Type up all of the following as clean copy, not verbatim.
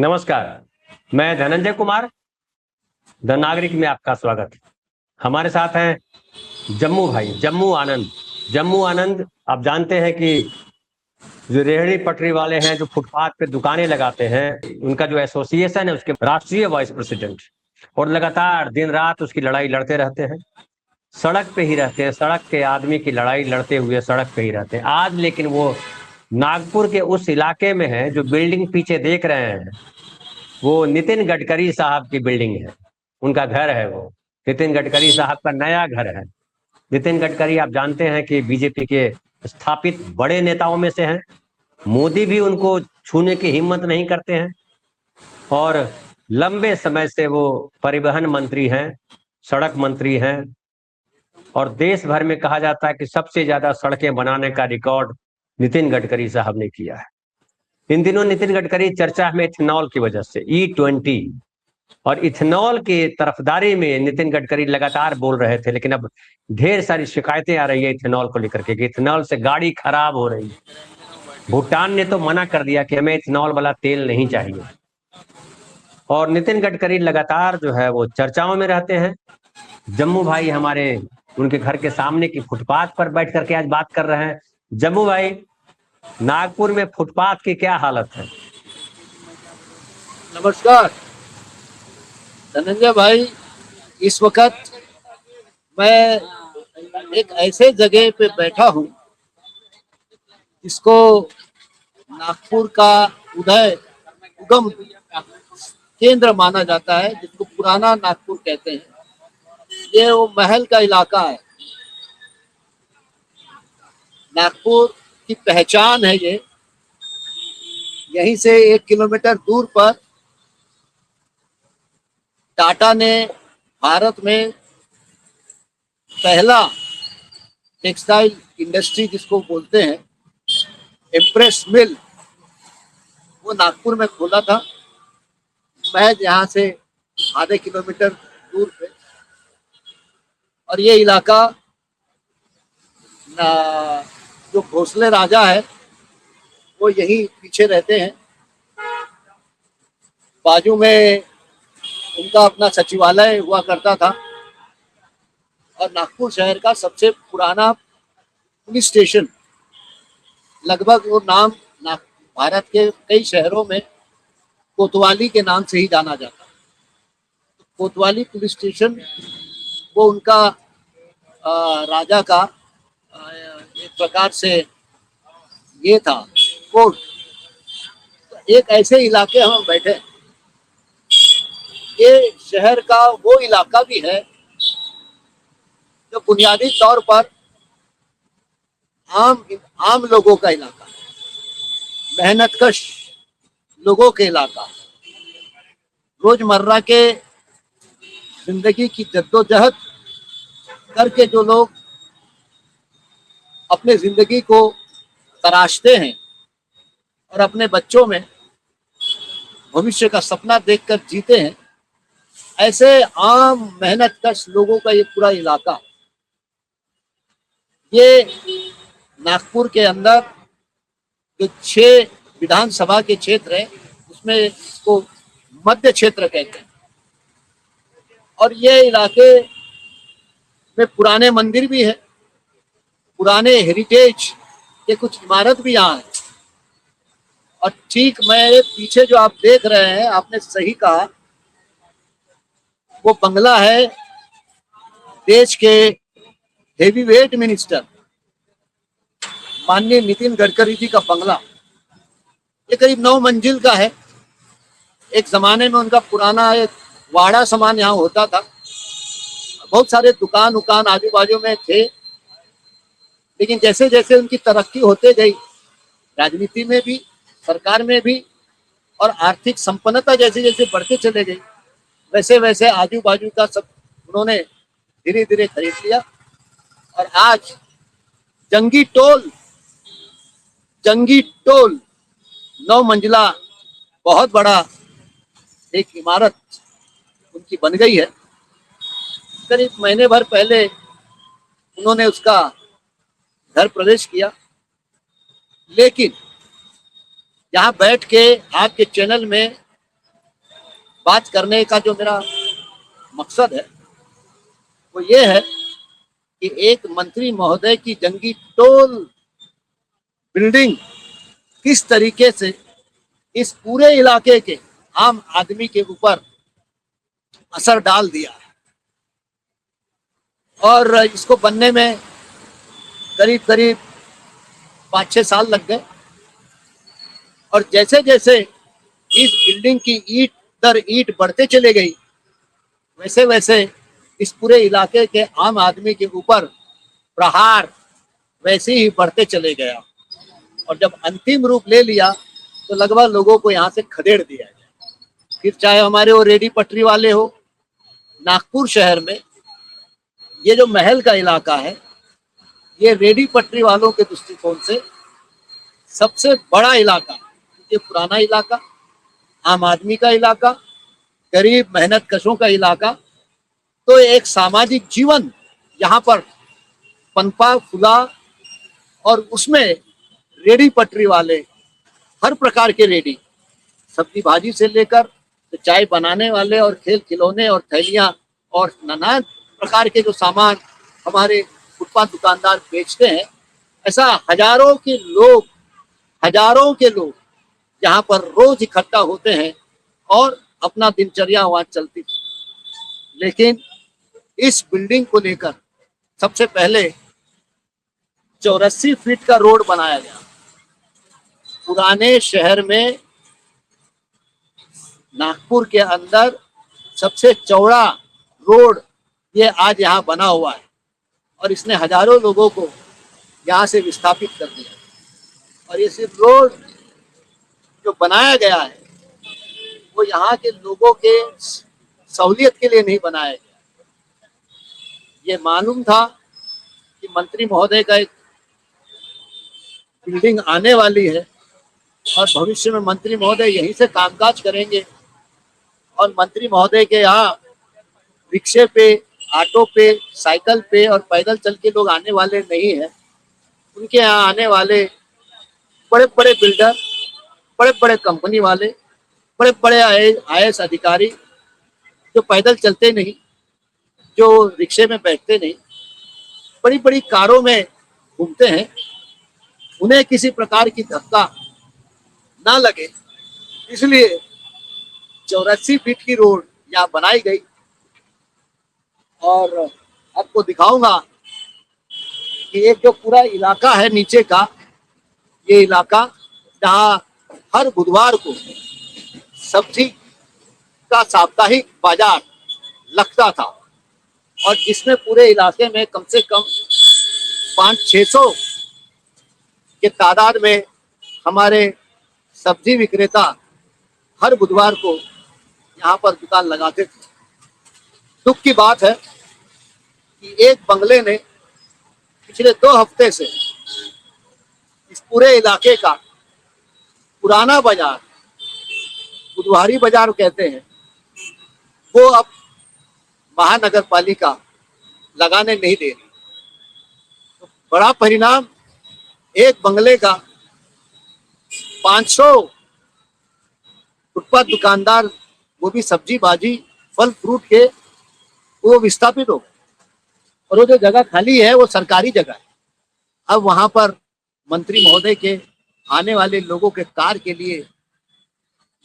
नमस्कार। मैं धनंजय कुमार, द नागरिक में आपका स्वागत है। हमारे साथ हैं जम्मू भाई, जम्मू आनंद। आप जानते हैं कि जो रेहड़ी पटरी वाले हैं, जो फुटपाथ पे दुकानें लगाते हैं, उनका जो एसोसिएशन है उसके राष्ट्रीय वाइस प्रेसिडेंट, और लगातार दिन रात उसकी लड़ाई लड़ते रहते हैं। सड़क पे ही रहते हैं, सड़क के आदमी की लड़ाई लड़ते हुए सड़क पे ही रहते हैं। आज लेकिन वो नागपुर के उस इलाके में है, जो बिल्डिंग पीछे देख रहे हैं वो नितिन गडकरी साहब की बिल्डिंग है, उनका घर है वो। नितिन गडकरी साहब का नया घर है। नितिन गडकरी आप जानते हैं कि बीजेपी के स्थापित बड़े नेताओं में से हैं। मोदी भी उनको छूने की हिम्मत नहीं करते हैं, और लंबे समय से वो परिवहन मंत्री हैं, सड़क मंत्री हैं, और देश भर में कहा जाता है कि सबसे ज्यादा सड़कें बनाने का रिकॉर्ड नितिन गडकरी साहब ने किया है। इन दिनों नितिन गडकरी चर्चा में इथेनॉल की वजह से, E20 और इथेनॉल की तरफदारी में नितिन गडकरी लगातार बोल रहे थे, लेकिन अब ढेर सारी शिकायतें आ रही है इथेनॉल को लेकर के कि इथेनॉल से गाड़ी खराब हो रही है। भूटान ने तो मना कर दिया कि हमें इथेनॉल वाला तेल नहीं चाहिए, और नितिन गडकरी लगातार जो है वो चर्चाओं में रहते हैं। जम्मू भाई हमारे उनके घर के सामने की फुटपाथ पर बैठ करके आज बात कर रहे हैं। जम्मू भाई, नागपुर में फुटपाथ की क्या हालत है? नमस्कार धनंजय भाई। इस वक्त मैं एक ऐसे जगह पे बैठा हूँ जिसको नागपुर का उगम केंद्र माना जाता है, जिसको पुराना नागपुर कहते हैं। ये वो महल का इलाका है। नागपुर की पहचान है ये। यहीं से 1 किलोमीटर दूर पर टाटा ने भारत में पहला टेक्सटाइल इंडस्ट्री जिसको बोलते हैं, इम्प्रेस मिल, वो नागपुर में खोला था, महज यहाँ से आधे किलोमीटर दूर पे। और ये इलाका जो भोसले राजा है वो यहीं पीछे रहते हैं। बाजू में उनका अपना सचिवालय हुआ करता था, और नागपुर शहर का सबसे पुराना पुलिस स्टेशन, लगभग वो नाम भारत के कई शहरों में कोतवाली के नाम से ही जाना जाता है। तो कोतवाली पुलिस स्टेशन वो उनका राजा का एक प्रकार से ये था कोर्ट। तो एक ऐसे इलाके हम बैठे, ये शहर का वो इलाका भी है जो बुनियादी तौर पर आम लोगों का इलाका है, मेहनतकश लोगों के इलाका, रोजमर्रा के जिंदगी की जद्दोजहद करके जो लोग अपने जिंदगी को तराशते हैं और अपने बच्चों में भविष्य का सपना देखकर जीते हैं, ऐसे आम मेहनतकश लोगों का ये पूरा इलाका, ये नागपुर के अंदर जो 6 विधानसभा के क्षेत्र है उसमें इसको मध्य क्षेत्र कहते हैं। और ये इलाके में पुराने मंदिर भी है, पुराने हेरिटेज के कुछ इमारत भी यहाँ है। और ठीक मेरे पीछे जो आप देख रहे हैं, आपने सही कहा, वो बंगला है देश के हेवीवेट मिनिस्टर माननीय नितिन गडकरी जी का बंगला। ये करीब 9 मंजिल का है। एक जमाने में उनका पुराना एक वाड़ा समान यहाँ होता था, बहुत सारे दुकान उकान आजू बाजू में थे। लेकिन जैसे जैसे उनकी तरक्की होते गई, राजनीति में भी, सरकार में भी, और आर्थिक संपन्नता जैसे जैसे बढ़ते चले गई, वैसे वैसे आजू बाजू का सब उन्होंने धीरे धीरे खरीद लिया। और आज जंगी टोल 9 मंजिला बहुत बड़ा एक इमारत उनकी बन गई है। करीब महीने भर पहले उन्होंने उसका घर प्रवेश किया। लेकिन यहाँ बैठ के आपके चैनल में बात करने का जो मेरा मकसद है वो ये है कि एक मंत्री महोदय की जंगी टोल बिल्डिंग किस तरीके से इस पूरे इलाके के आम आदमी के ऊपर असर डाल दिया है। और इसको बनने में करीब करीब 5-6 साल लग गए। और जैसे जैसे इस बिल्डिंग की ईंट दर ईंट बढ़ते चले गई, वैसे वैसे इस पूरे इलाके के आम आदमी के ऊपर प्रहार वैसे ही बढ़ते चले गया। और जब अंतिम रूप ले लिया तो लगभग लोगों को यहाँ से खदेड़ दिया गया। फिर चाहे हमारे वो रेडी पटरी वाले हो, नागपुर शहर में ये जो महल का इलाका है, ये रेडी पटरी वालों के दृष्टिकोण से सबसे बड़ा इलाका, ये पुराना इलाका, आम आदमी का इलाका, गरीब मेहनत कशों का इलाका, तो एक सामाजिक जीवन यहाँ पर पनपा फूला। और उसमें रेडी पटरी वाले, हर प्रकार के रेडी, सब्जी भाजी से लेकर तो चाय बनाने वाले और खेल खिलौने और थैलियाँ और नाना प्रकार के जो सामान हमारे फुटपाथ दुकानदार बेचते हैं, ऐसा हजारों के लोग यहाँ पर रोज इकट्ठा होते हैं और अपना दिनचर्या वहाँ चलती थी। लेकिन इस बिल्डिंग को लेकर सबसे पहले 84 फीट का रोड बनाया गया। पुराने शहर में नागपुर के अंदर सबसे चौड़ा रोड ये आज यहाँ बना हुआ है और इसने हजारों लोगों को यहाँ से विस्थापित कर दिया। और ये सिर्फ रोड जो बनाया गया है वो यहाँ के लोगों के सहूलियत के लिए नहीं बनाया गया। ये मालूम था कि मंत्री महोदय का एक बिल्डिंग आने वाली है और भविष्य में मंत्री महोदय यहीं से कामकाज करेंगे और मंत्री महोदय के यहाँ रिक्शे पे, ऑटो पे, साइकिल पे और पैदल चल के लोग आने वाले नहीं हैं। उनके यहाँ आने वाले बड़े बड़े बिल्डर, बड़े बड़े कंपनी वाले, बड़े बड़े IAS अधिकारी जो पैदल चलते नहीं, जो रिक्शे में बैठते नहीं, बड़ी बड़ी कारों में घूमते हैं, उन्हें किसी प्रकार की धक्का ना लगे, इसलिए 84 फीट की रोड यहाँ बनाई गई। और आपको दिखाऊंगा कि एक जो पूरा इलाका है नीचे का, ये इलाका जहाँ हर बुधवार को सब्जी का साप्ताहिक बाजार लगता था और जिसमें पूरे इलाके में कम से कम 500-600 के तादाद में हमारे सब्जी विक्रेता हर बुधवार को यहाँ पर दुकान लगाते थे। दुख की बात है कि एक बंगले ने पिछले 2 हफ्ते से इस पूरे इलाके का पुराना बाजार, बुधवारी बाजार कहते हैं, वो अब महानगर पालिका लगाने नहीं दे रही। तो बड़ा परिणाम, एक बंगले का 500 फुटपाथ दुकानदार, वो भी सब्जी भाजी फल फ्रूट के, वो विस्थापित हो गए। और वो जो जगह खाली है वो सरकारी जगह है। अब वहां पर मंत्री महोदय के आने वाले लोगों के कार के लिए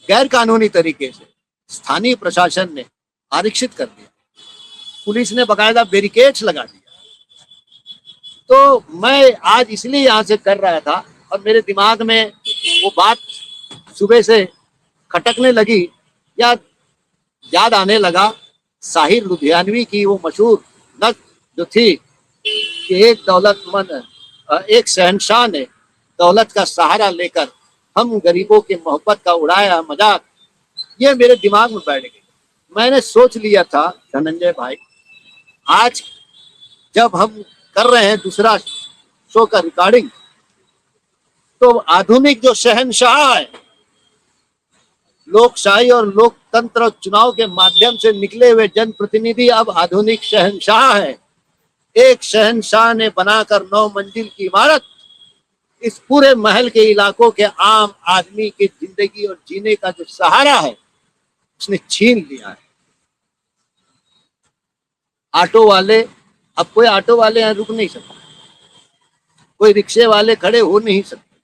गैर कानूनी तरीके से स्थानीय प्रशासन ने आरक्षित कर दिया, पुलिस ने बकायदा बैरिकेड्स लगा दिया। तो मैं आज इसलिए यहाँ से कर रहा था और मेरे दिमाग में वो बात सुबह से खटकने लगी या याद आने लगा साहिर लुधियानवी की वो मशहूर नज़्म जो थी कि एक शहंशाह ने दौलत का सहारा लेकर हम गरीबों के मोहब्बत का उड़ाया मजाक। ये मेरे दिमाग में बैठ गई। मैंने सोच लिया था धनंजय भाई, आज जब हम कर रहे हैं दूसरा शो का रिकॉर्डिंग, तो आधुनिक जो शहंशाह है, लोकशाही और लोकतंत्र और चुनाव के माध्यम से निकले हुए जनप्रतिनिधि अब आधुनिक शहंशाह है। एक शहंशाह ने बनाकर 9 मंजिल की इमारत इस पूरे महल के इलाकों के आम आदमी की जिंदगी और जीने का जो सहारा है उसने छीन लिया है। ऑटो वाले, अब कोई ऑटो वाले यहाँ रुक नहीं सकता, कोई रिक्शे वाले खड़े हो नहीं सकते,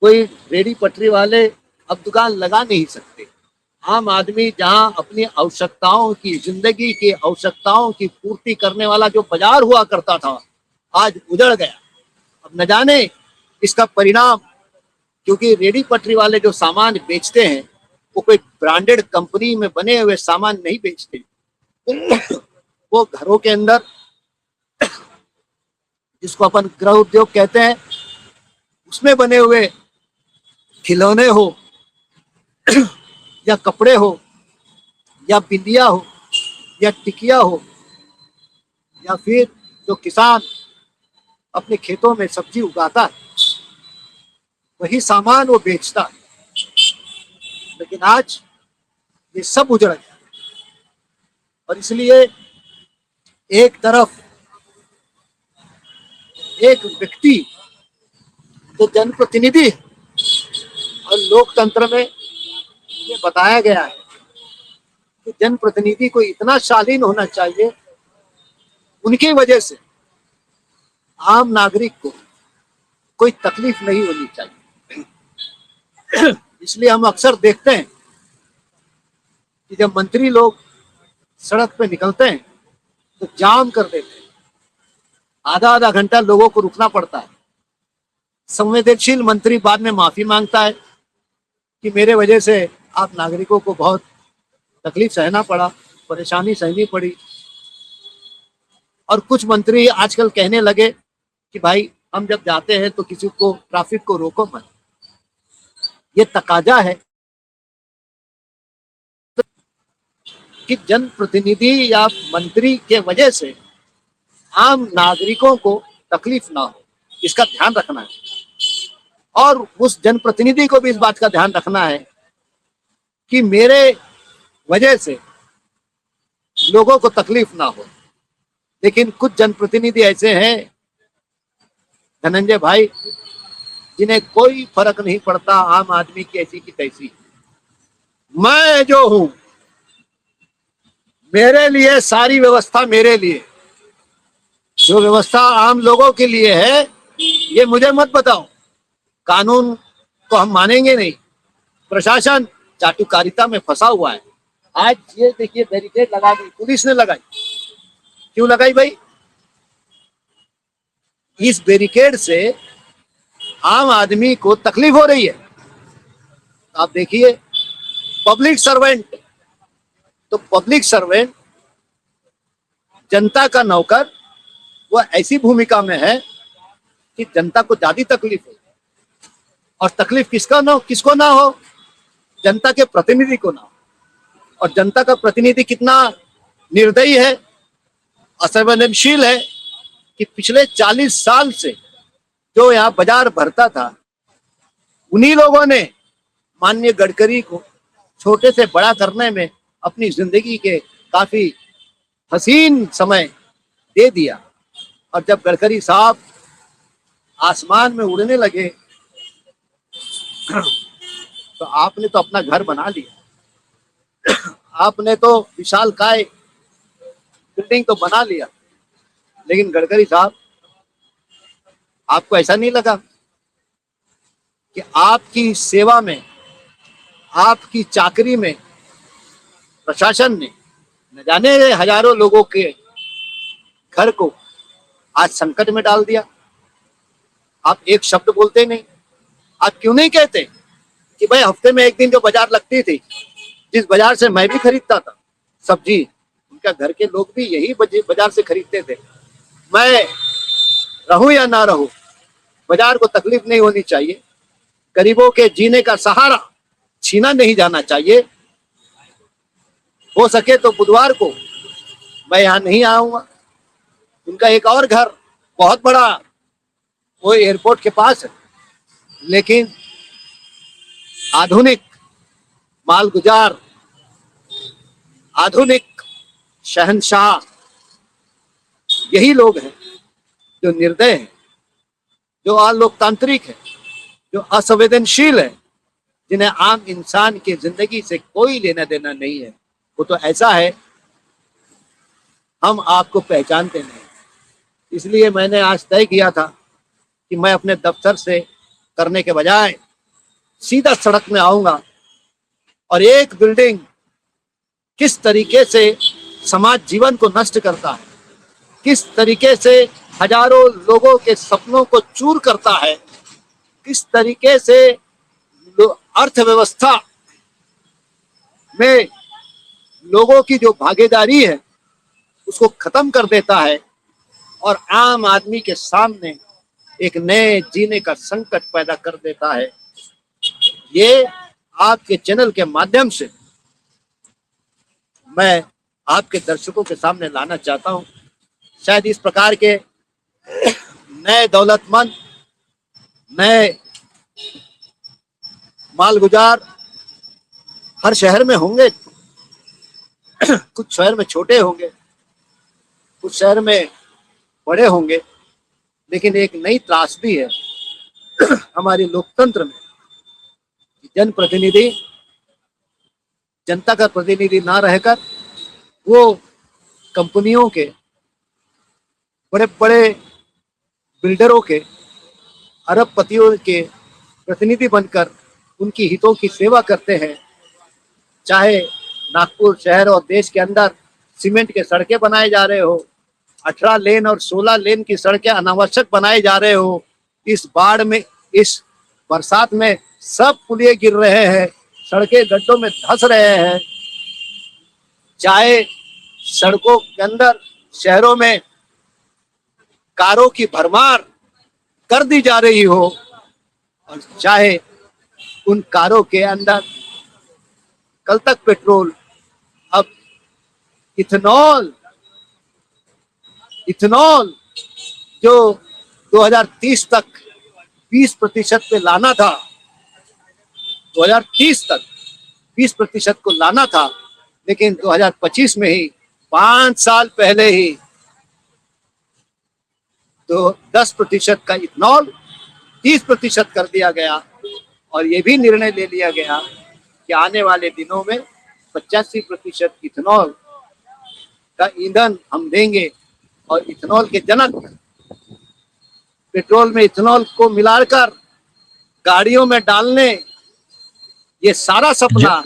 कोई रेडी पटरी वाले अब दुकान लगा नहीं सकते। आम आदमी जहां अपनी आवश्यकताओं की, जिंदगी की आवश्यकताओं की पूर्ति करने वाला जो बाजार हुआ करता था, आज उजड़ गया। अब न जाने इसका परिणाम, क्योंकि रेडी पटरी वाले जो सामान बेचते हैं वो कोई ब्रांडेड कंपनी में बने हुए सामान नहीं बेचते, वो घरों के अंदर, जिसको अपन गृह उद्योग कहते हैं, उसमें बने हुए खिलौने हो या कपड़े हो या बिंदिया हो या टिकिया हो, या फिर जो किसान अपने खेतों में सब्जी उगाता है वही सामान वो बेचता है। लेकिन आज ये सब उजड़ गया, और इसलिए एक तरफ एक व्यक्ति जो जनप्रतिनिधि है, और लोकतंत्र में ये बताया गया है कि जनप्रतिनिधि को इतना शालीन होना चाहिए, उनकी वजह से आम नागरिक को कोई तकलीफ नहीं होनी चाहिए। इसलिए हम अक्सर देखते हैं कि जब मंत्री लोग सड़क पे निकलते हैं तो जाम कर देते हैं, आधा आधा घंटा लोगों को रुकना पड़ता है। संवेदनशील मंत्री बाद में माफी मांगता है कि मेरे वजह से आप नागरिकों को बहुत तकलीफ सहना पड़ा, परेशानी सहनी पड़ी। और कुछ मंत्री आजकल कहने लगे कि भाई हम जब जाते हैं तो किसी को, ट्रैफिक को रोको मत। ये तकाजा है कि जनप्रतिनिधि या मंत्री के वजह से आम नागरिकों को तकलीफ ना हो, इसका ध्यान रखना है। और उस जनप्रतिनिधि को भी इस बात का ध्यान रखना है कि मेरे वजह से लोगों को तकलीफ ना हो। लेकिन कुछ जनप्रतिनिधि ऐसे हैं धनंजय भाई, जिन्हें कोई फर्क नहीं पड़ता आम आदमी की ऐसी की तैसी। मैं जो हूं, मेरे लिए सारी व्यवस्था, मेरे लिए जो व्यवस्था आम लोगों के लिए है ये मुझे मत बताओ। कानून को हम मानेंगे नहीं। प्रशासन चाटुकारिता में फंसा हुआ है। आज ये देखिए, बैरिकेड लगा दी, पुलिस ने लगाई। क्यों लगाई भाई? इस बैरिकेड से आम आदमी को तकलीफ हो रही है। आप देखिए, पब्लिक सर्वेंट, तो पब्लिक सर्वेंट, जनता का नौकर, वह ऐसी भूमिका में है कि जनता को ज्यादा तकलीफ हो। और तकलीफ किसको ना हो? जनता के प्रतिनिधि को ना हो। और जनता का प्रतिनिधि कितना निर्दयी है, असंवेदनशील है कि पिछले 40 साल से जो यहाँ बाजार भरता था, उन्हीं लोगों ने माननीय गडकरी को छोटे से बड़ा करने में अपनी जिंदगी के काफी हसीन समय दे दिया। और जब गडकरी साहब आसमान में उड़ने लगे तो आपने तो अपना घर बना लिया, आपने तो विशालकाय बिल्डिंग तो बना लिया। लेकिन गडकरी साहब, आपको ऐसा नहीं लगा कि आपकी सेवा में, आपकी चाकरी में प्रशासन ने न जाने हजारों लोगों के घर को आज संकट में डाल दिया? आप एक शब्द बोलते नहीं। आप क्यों नहीं कहते कि भाई हफ्ते में एक दिन जो बाजार लगती थी, जिस बाजार से मैं भी खरीदता था सब्जी, उनका घर के लोग भी यही बाजार से खरीदते थे। मैं रहूं या ना रहूं, बाजार को तकलीफ नहीं होनी चाहिए। गरीबों के जीने का सहारा छीना नहीं जाना चाहिए। हो सके तो बुधवार को मैं यहाँ नहीं आऊंगा। उनका एक और घर बहुत बड़ा, वो एयरपोर्ट के पास है, लेकिन आधुनिक मालगुजार, आधुनिक शहंशाह यही लोग हैं जो निर्दय हैं, जो अलोकतांत्रिक है, जो असंवेदनशील है, जिन्हें आम इंसान की जिंदगी से कोई लेना देना नहीं है, वो तो ऐसा है हम आपको पहचानते नहीं। इसलिए मैंने आज तय किया था कि मैं अपने दफ्तर से करने के बजाय सीधा सड़क में आऊंगा और एक बिल्डिंग किस तरीके से समाज जीवन को नष्ट करता है, किस तरीके से हजारों लोगों के सपनों को चूर करता है, किस तरीके से अर्थव्यवस्था में लोगों की जो भागीदारी है उसको खत्म कर देता है और आम आदमी के सामने एक नए जीने का संकट पैदा कर देता है, ये आपके चैनल के माध्यम से मैं आपके दर्शकों के सामने लाना चाहता हूं। शायद इस प्रकार के नए दौलतमंद, नए मालगुजार हर शहर में होंगे। कुछ शहर में छोटे होंगे, कुछ शहर में बड़े होंगे, लेकिन एक नई त्रासदी है हमारे लोकतंत्र में। जनप्रतिनिधि जनता का प्रतिनिधि ना रहकर वो कंपनियों के, बड़े बड़े बिल्डरों के, अरबपतियों के प्रतिनिधि बनकर उनकी हितों की सेवा करते हैं। चाहे नागपुर शहर और देश के अंदर सीमेंट के सड़कें बनाए जा रहे हो, 18 लेन और 16 लेन की सड़कें अनावश्यक बनाए जा रहे हो, इस बाढ़ में, इस बरसात में सब पुलिये गिर रहे हैं, सड़कें गड्ढों में धंस रहे हैं। चाहे सड़कों के अंदर शहरों में कारों की भरमार कर दी जा रही हो और चाहे उन कारों के अंदर कल तक पेट्रोल, अब इथेनॉल जो 2030 तक 20% पे लाना था, 2030 तक 20% को लाना था, लेकिन 2025 में ही 5 साल पहले ही तो 10% का इथेनॉल 30% कर दिया गया और ये भी निर्णय ले लिया गया कि आने वाले दिनों में 85% इथेनॉल का ईंधन हम देंगे और इथेनॉल के जनक पेट्रोल में इथेनॉल को मिलाकर गाड़ियों में डालने, ये सारा सपना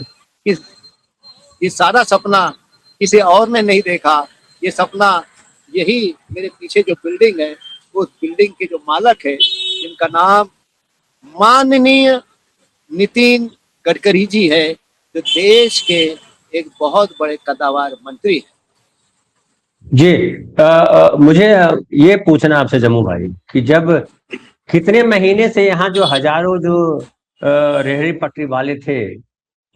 किसी और ने नहीं देखा। ये सपना, यही मेरे पीछे जो बिल्डिंग है, उस बिल्डिंग के जो मालक है, जिनका नाम माननीय नितिन गडकरी जी है, जो देश के एक बहुत बड़े कद्दावर मंत्री हैं। जी, मुझे ये पूछना आपसे जम्मू भाई कि जब कितने महीने से यहाँ जो हजारों जो रेहड़ी पटरी वाले थे,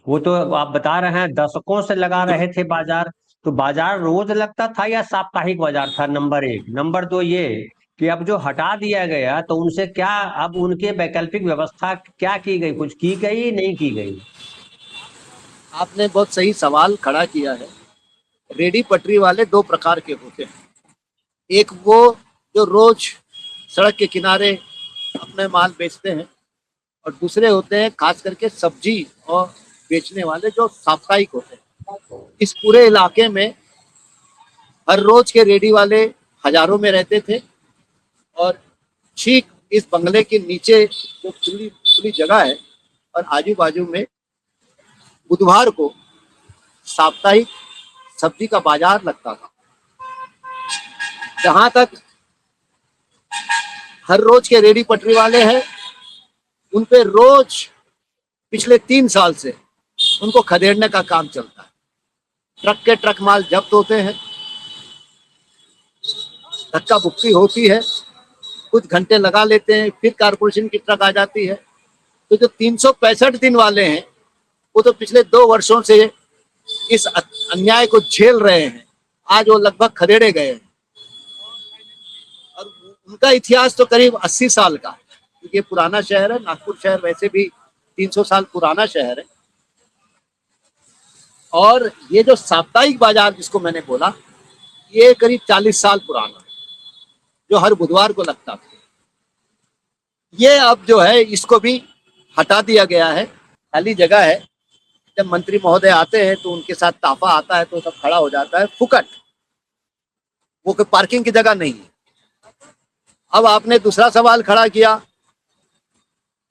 वो तो आप बता रहे हैं दशकों से लगा रहे थे बाजार, तो बाजार रोज लगता था या साप्ताहिक बाजार था? नंबर 1। नंबर 2 ये कि अब जो हटा दिया गया तो उनसे क्या, अब उनके वैकल्पिक व्यवस्था क्या की गई? कुछ की गई, नहीं की गई? आपने बहुत सही सवाल खड़ा किया है। रेडी पटरी वाले 2 प्रकार के होते हैं। एक वो जो रोज सड़क के किनारे अपने माल बेचते हैं, और दूसरे होते हैं खास करके सब्जी और बेचने वाले जो साप्ताहिक होते हैं। इस पूरे इलाके में हर रोज के रेडी वाले हजारों में रहते थे और ठीक इस बंगले के नीचे जो खुली जगह है और आजू बाजू में बुधवार को साप्ताहिक सब्जी का बाजार लगता था। जहां तक हर रोज के रेडी पटरी वाले हैं, उन पे रोज पिछले 3 साल से उनको खदेड़ने का काम चलता है। ट्रक के ट्रक माल जब्त होते हैं, धक्का बुक्की होती है, कुछ घंटे लगा लेते हैं, फिर कारपोरेशन की ट्रक आ जाती है। तो जो 365 दिन वाले हैं, वो तो पिछले 2 वर्षों से इस अन्याय को झेल रहे हैं। आज वो लगभग खदेड़े गए हैं और उनका इतिहास तो करीब 80 साल का है, क्योंकि ये पुराना शहर है। नागपुर शहर वैसे भी 300 साल पुराना शहर है। और ये जो साप्ताहिक बाजार जिसको मैंने बोला, ये करीब 40 साल पुराना है, जो हर बुधवार को लगता था। ये अब जो है इसको भी हटा दिया गया है खाली जगह है। जब मंत्री महोदय आते हैं तो उनके साथ ताफा आता है तो सब खड़ा हो जाता है फुकट, वो कोई पार्किंग की जगह नहीं है। अब आपने दूसरा सवाल खड़ा किया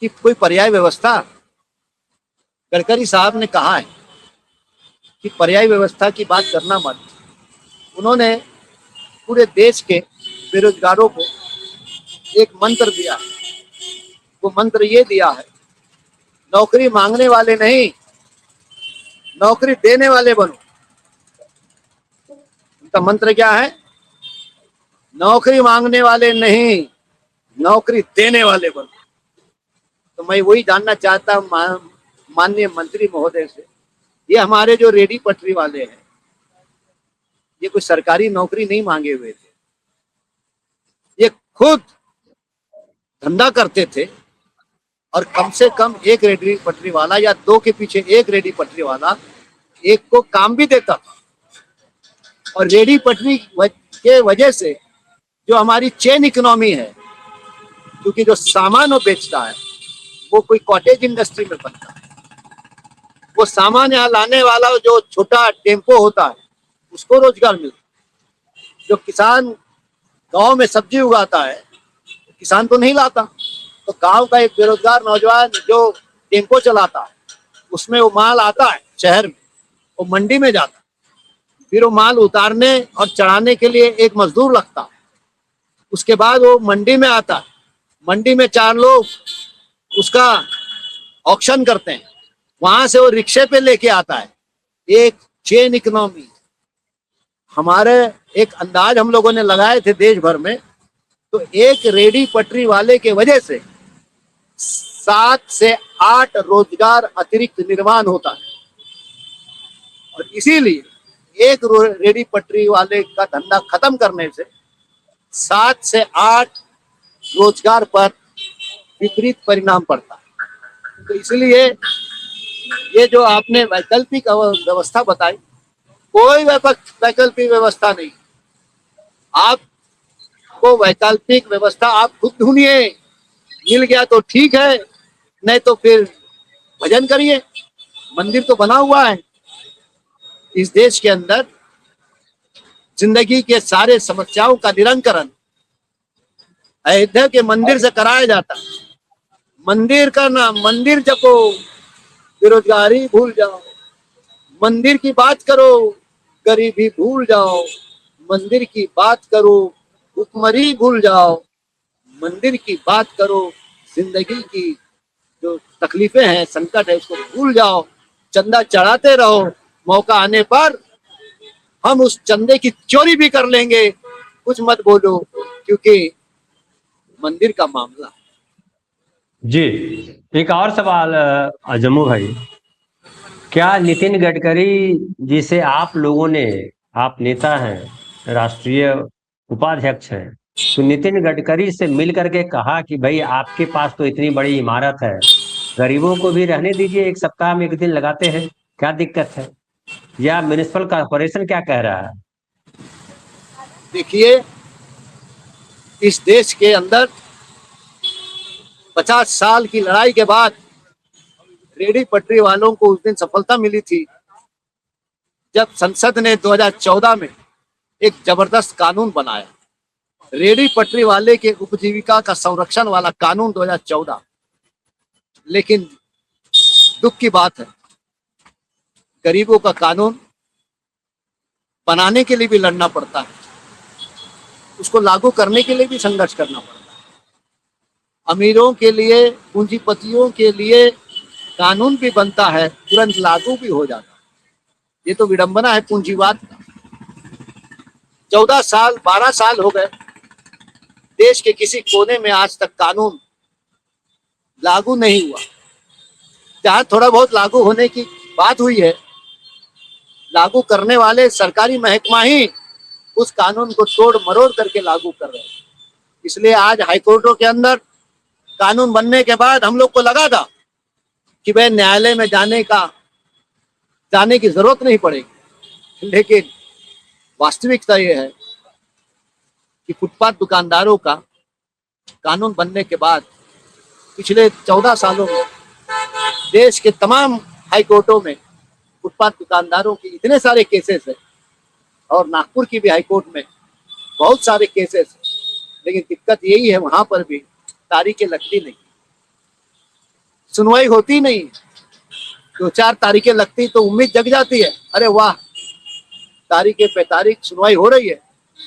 कि कोई पर्याय व्यवस्था। गडकरी साहब ने कहा है कि पर्याय व्यवस्था की बात करना मत। उन्होंने पूरे देश के बेरोजगारों को एक मंत्र दिया है। वो मंत्र ये दिया है, नौकरी मांगने वाले नहीं, नौकरी देने वाले बनो। उनका मंत्र क्या है? नौकरी मांगने वाले नहीं, नौकरी देने वाले बनो। तो मैं वही जानना चाहता हूं माननीय मंत्री महोदय से, ये हमारे जो रेडी पटरी वाले हैं, ये कोई सरकारी नौकरी नहीं मांगे हुए थे, ये खुद धंधा करते थे और कम से कम एक रेडी पटरी वाला या दो के पीछे एक रेडी पटरी वाला एक को काम भी देता था। और रेडी पटरी के वजह से जो हमारी चेन इकोनॉमी है, क्योंकि जो सामान वो बेचता है वो कोई कॉटेज इंडस्ट्री में बनता है, वो सामान यहाँ लाने वाला जो छोटा टेम्पो होता है उसको रोजगार मिलता है। जो किसान गांव में सब्जी उगाता है, किसान तो नहीं लाता, तो गांव का एक बेरोजगार नौजवान जो टेम्पो चलाता है, उसमें वो माल आता है शहर में, वो मंडी में जाता है, फिर वो माल उतारने और चढ़ाने के लिए एक मजदूर लगता है। उसके बाद वो मंडी में आता है, मंडी में 4 लोग उसका ऑक्शन करते हैं, वहां से वो रिक्शे पे लेके आता है। एक चेन इकोनॉमी हमारे एक अंदाज हम लोगों ने लगाए थे देश भर में, तो एक रेडी पटरी वाले के वजह से 7 से 8 रोजगार अतिरिक्त निर्माण होता है। और इसीलिए एक रेडी पटरी वाले का धंधा खत्म करने से 7 से 8 रोजगार पर विपरीत परिणाम पड़ता है। तो इसलिए ये जो आपने वैकल्पिक व्यवस्था बताई, कोई वैकल्पिक व्यवस्था नहीं। आपको वैकल्पिक व्यवस्था आप खुद ढूंढिए, मिल गया तो ठीक है, नहीं तो फिर भजन करिए। मंदिर तो बना हुआ है इस देश के अंदर, जिंदगी के सारे समस्याओं का निराकरण अयोध्या के मंदिर से कराया जाता है। मंदिर का नाम, मंदिर जपो, बेरोजगारी भूल जाओ, मंदिर की बात करो, गरीबी भूल जाओ, मंदिर की बात करो, भुखमरी भूल जाओ, मंदिर की बात करो, जिंदगी की जो तकलीफें हैं, संकट है, उसको भूल जाओ, चंदा चढ़ाते रहो, मौका आने पर हम उस चंदे की चोरी भी कर लेंगे, कुछ मत बोलो, क्योंकि मंदिर का मामला। जी, एक और सवाल जम्मू भाई, क्या नितिन गडकरी जिसे आप लोगों ने, आप नेता हैं, राष्ट्रीय उपाध्यक्ष हैं, तो नितिन गडकरी से मिल करके कहा कि भाई आपके पास तो इतनी बड़ी इमारत है, गरीबों को भी रहने दीजिए, 1 सप्ताह में 1 दिन लगाते हैं, क्या दिक्कत है? या म्युनिसिपल कॉर्पोरेशन क्या कह रहा है? देखिए, इस देश के अंदर 50 साल की लड़ाई के बाद रेडी पटरी वालों को उस दिन सफलता मिली थी जब संसद ने 2014 में एक जबरदस्त कानून बनाया, रेडी पटरी वाले के उपजीविका का संरक्षण वाला कानून 2014। लेकिन दुख की बात है, गरीबों का कानून बनाने के लिए भी लड़ना पड़ता है, उसको लागू करने के लिए भी संघर्ष करना पड़ता है। अमीरों के लिए, पूंजीपतियों के लिए कानून भी बनता है, तुरंत लागू भी हो जाता है। ये तो विडंबना है पूंजीवाद का। 14 साल 12 साल हो गए, देश के किसी कोने में आज तक कानून लागू नहीं हुआ। जहां थोड़ा बहुत लागू होने की बात हुई है, लागू करने वाले सरकारी महकमा ही उस कानून को तोड़ मरोड़ करके लागू कर रहे हैं। इसलिए आज हाईकोर्टों के अंदर कानून बनने के बाद हम लोग को लगा था कि भाई न्यायालय में जाने की जरूरत नहीं पड़ेगी, लेकिन वास्तविकता यह है कि फुटपाथ दुकानदारों का कानून बनने के बाद पिछले 14 सालों में देश के तमाम हाई कोर्टों में फुटपाथ दुकानदारों के इतने सारे केसेस है, और नागपुर की भी हाई कोर्ट में बहुत सारे केसेस है, लेकिन दिक्कत यही है वहां पर भी तारीखें लगती नहीं, सुनवाई होती नहीं। 2-4 तारीखें लगती तो उम्मीद जग जाती है, अरे वाह तारीखें पे तारीख सुनवाई हो रही है,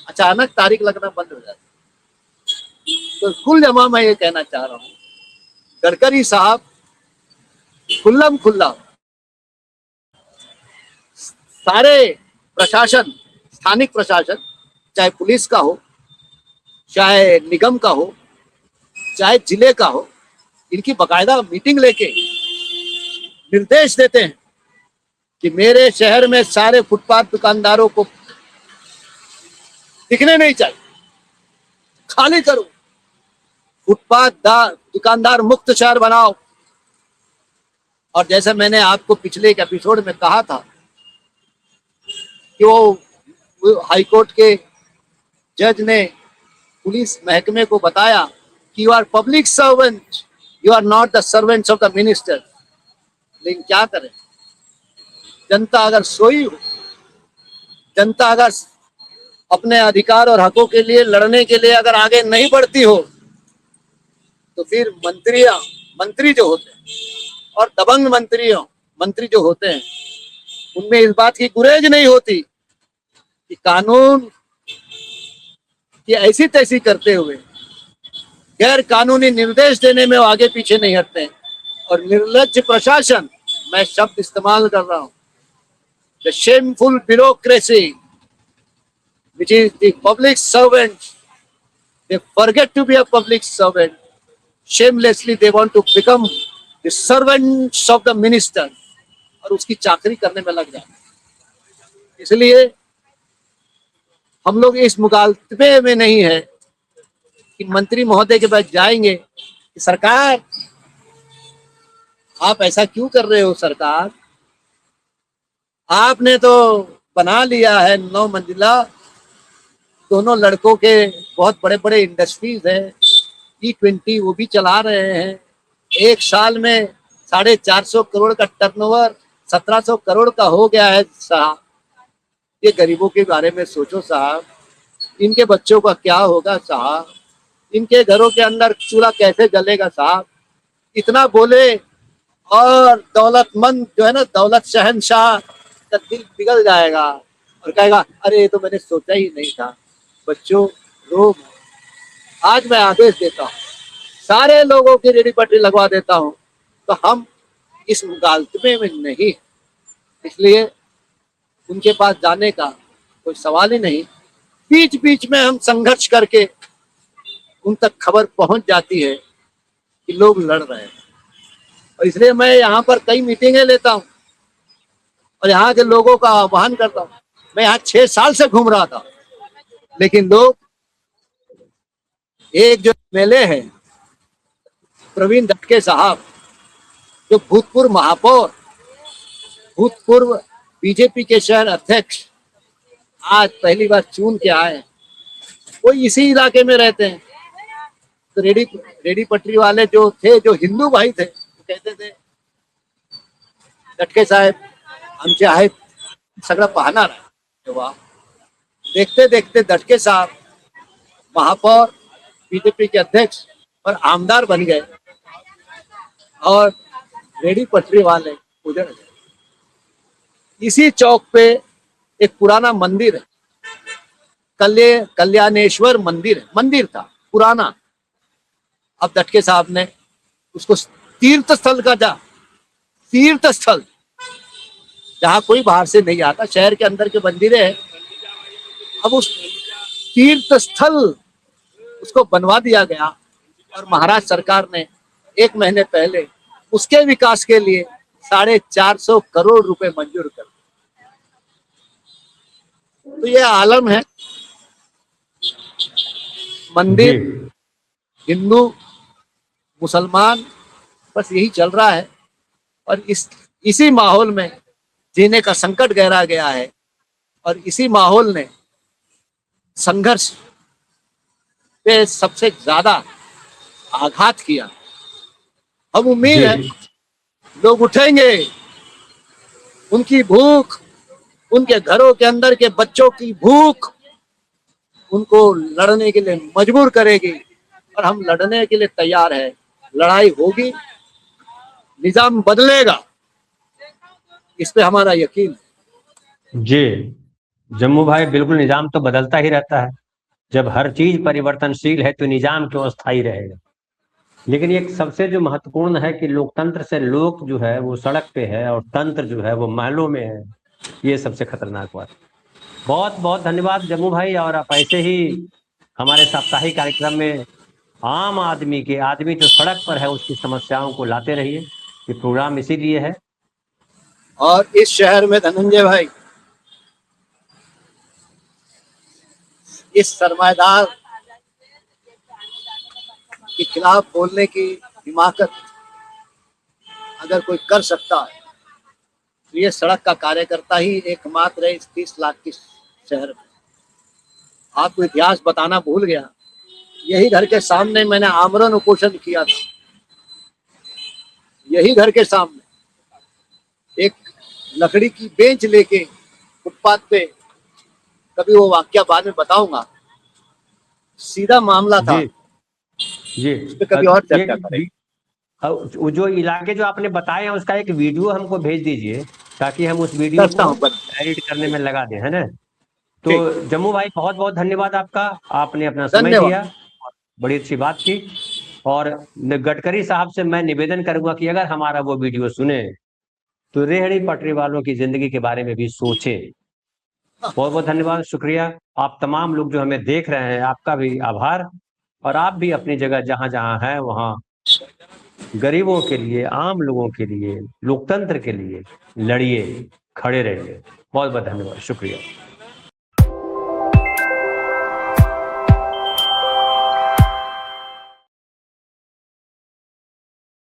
अचानक तारीख लगना बंद हो जाती है। तो कुल जमा मैं ये कहना चाह रहा हूँ, गडकरी साहब खुल्लम खुल्ला सारे प्रशासन, स्थानिक प्रशासन, चाहे पुलिस का हो, चाहे निगम का हो, चाहे जिले का हो, इनकी बकायदा मीटिंग लेके निर्देश देते हैं कि मेरे शहर में सारे फुटपाथ दुकानदारों को दिखने नहीं चाहिए, खाली करो, फुटपाथ दुकानदार मुक्त शहर बनाओ। और जैसे मैंने आपको पिछले एक एपिसोड में कहा था कि वो हाई कोर्ट के जज ने पुलिस महकमे को बताया कि you are public servant, you are not the servants of the minister. लेकिन क्या करें, जनता अगर सोई हो, जनता अगर अपने अधिकार और हकों के लिए लड़ने के लिए अगर आगे नहीं बढ़ती हो, तो फिर मंत्री जो होते हैं और दबंग मंत्री जो होते हैं, उनमें इस बात की गुरेज नहीं होती कि कानून की ऐसी तैसी करते हुए गैर कानूनी निर्देश देने में वो आगे पीछे नहीं हटते। और निर्लज्ज प्रशासन, मैं शब्द इस्तेमाल कर रहा हूं, the shameful bureaucracy which is the public servant, they forget to be a public servant, shamelessly they want to become the servants of the minister, और उसकी चाकरी करने में लग जाते। इसलिए हम लोग इस मुगालते में नहीं है कि मंत्री महोदय के पास जाएंगे कि सरकार आप ऐसा क्यों कर रहे हो, सरकार आपने तो बना लिया है 9 मंजिला, दोनों लड़कों के बहुत बड़े बड़े इंडस्ट्रीज है, E20 वो भी चला रहे हैं, एक साल में 450 करोड़ का टर्नओवर 1700 करोड़ का हो गया है साहब। ये गरीबों के बारे में सोचो साहब, इनके बच्चों का क्या होगा साहब, इनके घरों के अंदर चूल्हा कैसे जलेगा साहब। इतना बोले और दौलतमंद जो है ना, दौलत शहनशाह का दिल पिघल जाएगा और कहेगा अरे ये तो मैंने सोचा ही नहीं था। बच्चों लोग, आज मैं आदेश देता हूँ, सारे लोगों की रेडी पटरी लगवा देता हूँ, तो हम इस मुगालते में नहीं, इसलिए उनके पास जाने का कोई सवाल ही नहीं। बीच बीच में हम संघर्ष करके उन तक खबर पहुंच जाती है कि लोग लड़ रहे हैं, और इसलिए मैं यहाँ पर कई मीटिंगें लेता हूँ और यहाँ के लोगों का आह्वान करता हूँ। मैं यहाँ 6 साल से घूम रहा था, लेकिन लोग, एक जो एमएलए है प्रवीण दटके साहब, जो भूतपूर्व महापौर, भूतपूर्व बीजेपी के शहर अध्यक्ष, आज पहली बार चुन के आए, वो इसी इलाके में रहते हैं। तो रेडी पटरी वाले जो थे, जो हिंदू भाई थे, वो कहते थे दटके साहेब आमचे आहेत सगळं पाहणार आहे। तेव्हा देखते देखते दटके साहब महापौर, बीजेपी के अध्यक्ष और आमदार बन गए, और रेडी पटरी वाले उजड़ गए। इसी चौक पे एक पुराना मंदिर है, कल्याणेश्वर मंदिर था पुराना। अब दटके साहब ने उसको तीर्थ स्थल जहां कोई बाहर से नहीं आता, शहर के अंदर के मंदिर है, अब उस तीर्थ स्थल उसको बनवा दिया गया। और महाराष्ट्र सरकार ने 1 महीने पहले उसके विकास के लिए 450 करोड़ रुपए मंजूर कर दिए। तो ये आलम है, मंदिर, हिंदू मुसलमान, बस यही चल रहा है। और इसी माहौल में जीने का संकट गहरा गया है, और इसी माहौल ने संघर्ष पे सबसे ज्यादा आघात किया। अब उम्मीद है लोग उठेंगे, उनकी भूख, उनके घरों के अंदर के बच्चों की भूख उनको लड़ने के लिए मजबूर करेगी, और हम लड़ने के लिए तैयार है। लड़ाई होगी, निजाम बदलेगा, इस पे हमारा यकीन है। जी जम्मू भाई, बिल्कुल निजाम तो बदलता ही रहता है। जब हर चीज परिवर्तनशील है तो निजाम क्यों अस्थायी रहेगा। लेकिन एक सबसे जो महत्वपूर्ण है कि लोकतंत्र से लोग जो है वो सड़क पे है और तंत्र जो है वो महलों में है। ये सबसे खतरनाक बात। बहुत बहुत धन्यवाद जम्मू भाई। और आप ऐसे ही हमारे साप्ताहिक कार्यक्रम में आम आदमी जो सड़क पर है उसकी समस्याओं को लाते रहिए। ये प्रोग्राम इसीलिए है। और इस शहर में धनंजय भाई, इस सरमाएदार के खिलाफ बोलने की हिमाकत अगर कोई कर सकता है तो ये सड़क का कार्यकर्ता ही एकमात्र है इस 30 लाख के शहर में। आपको इतिहास बताना भूल गया, यही घर के सामने मैंने आमरण उपोषण किया था। यही घर के सामने एक लकड़ी की बेंच लेके फुटपाथ पे, कभी वो वाक्य बाद में बताऊंगा। सीधा मामला था, जी जी। उस पर कभी और चर्चा करेंगे। वो जो इलाके जो आपने बताए हैं उसका एक वीडियो हमको भेज दीजिए ताकि हम उस वीडियो करता को हूँ बस। एडिट करने में लगा दें, है ना। तो ठीक, जम्मू भाई बहुत बहुत धन्यवाद आपका। आपने अपना समय धन्यवाद। दिया, बड़ी अच्छी बात की। और गडकरी साहब से मैं निवेदन करूंगा कि अगर हमारा वो वीडियो सुने तो रेहड़ी पटरी वालों की जिंदगी के बारे में भी सोचे। बहुत बहुत धन्यवाद, शुक्रिया। आप तमाम लोग जो हमें देख रहे हैं आपका भी आभार। और आप भी अपनी जगह जहां जहां हैं वहां गरीबों के लिए, आम लोगों के लिए, लोकतंत्र के लिए लड़िए, खड़े रहिए। बहुत बहुत धन्यवाद, शुक्रिया।